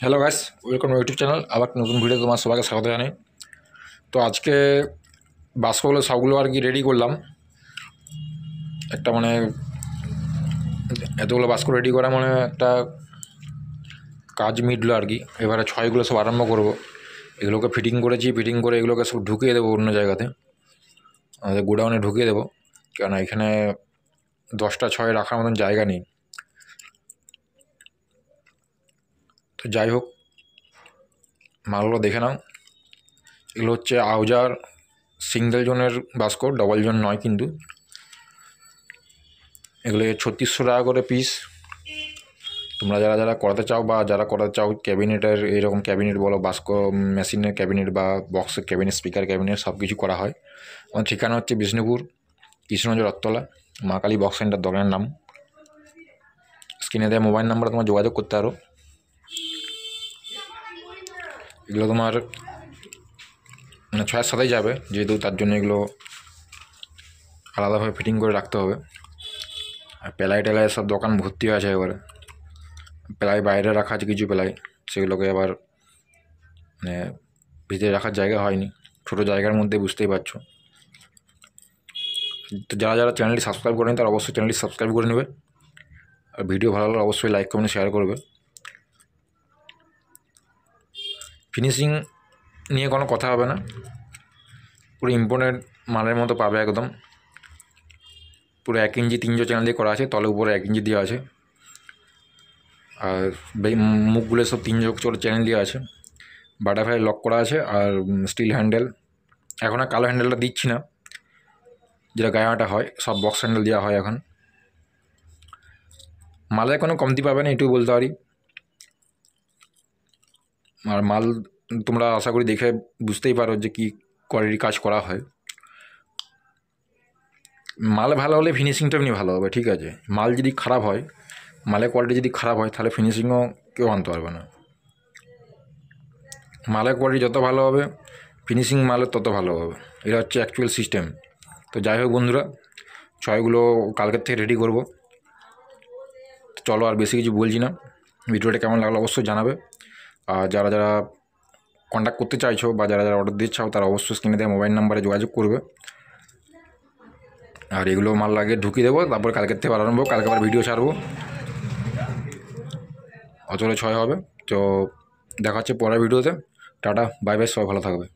Hello guys, welcome to YouTube channel. আবার একটা নতুন ভিডিও তোমার সবাইকে স্বাগত জানাই। তো আজকে বাস্কগুলো সবগুলো আর কি রেডি করলাম। একটা মানে এতগুলো বাস্ক রেডি করা মানে একটা কাজ মিটলো আর কি। এবারে ছয়গুলো সব আরম্ভ করব। এগুলোকে ফিটিং করেছি, ফিটিং করে এগুলোকে সব ঢুকিয়ে দেবো অন্য জায়গাতে, আমাদের গোডাউনে ঢুকিয়ে দেবো। কেননা এখানে 10টা ছয় রাখার মতন জায়গা নেই। তো যাই হোক, মালগুলো দেখে নাও। এগুলো হচ্ছে আউজার সিঙ্গেল জোনের বাস্ক, ডবল জোন নয় কিন্তু। এগুলো 3600 টাকা করে পিস। তোমরা যারা যারা করাতে চাও বা যারা করাতে চাও ক্যাবিনেটের, এইরকম ক্যাবিনেট বলো, বাস্ক মেশিনের ক্যাবিনেট বা বক্সের ক্যাবিনেট, স্পিকার ক্যাবিনেট সব কিছু করা হয়। আমার ঠিকানা হচ্ছে বিষ্ণুপুর, কৃষ্ণগঞ্জ রথতলা, মা কালী বক্স সেন্টার দোকানের নাম। স্ক্রিনে দেওয়া মোবাইল নাম্বারে তোমার যোগাযোগ করতে পারো। এগুলো তোমার মানে ছয়ের সাথেই যাবে, যেহেতু তার জন্য এগুলো আলাদাভাবে ফিটিং করে রাখতে হবে। আর প্লাই টেলাই সব দোকান ভর্তি হয়ে আছে এবারে। প্লাই বাইরে রাখা আছে কিছু প্লাই, সেগুলোকে আবার মানে ভিতরে রাখার জায়গা হয়নি, ছোটো জায়গার মধ্যে, বুঝতেই পারছো। তো যারা যারা চ্যানেলটি সাবস্ক্রাইব করেনি তারা অবশ্যই চ্যানেলটি সাবস্ক্রাইব করে নেবে। আর ভিডিও ভালো লাগলে অবশ্যই লাইক কমেন্ট শেয়ার করবে। ফিনিশিং নিয়ে কোনো কথা হবে না, পুরো ইম্পোর্টেড মালের মতো পাবে একদম। পুরো 1 ইঞ্চি 300 চ্যানেল দিয়ে করা আছে, তলে উপরে 1 ইঞ্চি দেওয়া আছে। আর মুখগুলো সব 300 চ্যানেল দেওয়া আছে। বাটারফ্লাই লক করা আছে আর স্টিল হ্যান্ডেল। এখন আর কালো হ্যান্ডেলটা দিচ্ছি না, যেটা গায়ে হয়, সব বক্স হ্যান্ডেল দেওয়া হয় এখন। মালের কোনো কমতি পাবে না, এটুকু বলতে পারি। আর মাল তোমরা আশা করি দেখে বুঝতেই পারো যে কী কোয়ালিটির কাজ করা হয়। মাল ভালো হলে ফিনিশিংটা এমনি ভালো হবে, ঠিক আছে। মাল যদি খারাপ হয়, মালের কোয়ালিটি যদি খারাপ হয়, তাহলে ফিনিশিংও কেউ আনতে পারবে না। মালের কোয়ালিটি যত ভালো হবে, ফিনিশিং মালের তত ভালো হবে। এটা হচ্ছে অ্যাকচুয়াল সিস্টেম। তো যাই হোক বন্ধুরা, ছয়গুলো কালকের থেকে রেডি করব। চলো, আর বেশি কিছু বলছি না। ভিডিওটা কেমন লাগলো অবশ্যই জানাবে। আর যারা যারা কন্ট্যাক্ট করতে চাইছো বা যারা যারা অর্ডার দিতে চাও, তারা অবশ্যই স্ক্রিনে দেওয়া মোবাইল নাম্বারে যোগাযোগ করবে। আর এগুলো মাল লাগে ঢুকিয়ে দেবো, তারপরে কালকের থেকে আরম্ভ, কালকে আবার ভিডিও ছাড়বো। অচলে 6 হবে। তো দেখা হচ্ছে পরের ভিডিওতে। টাটা, বাই বাই, সবাই ভালো থাকবে।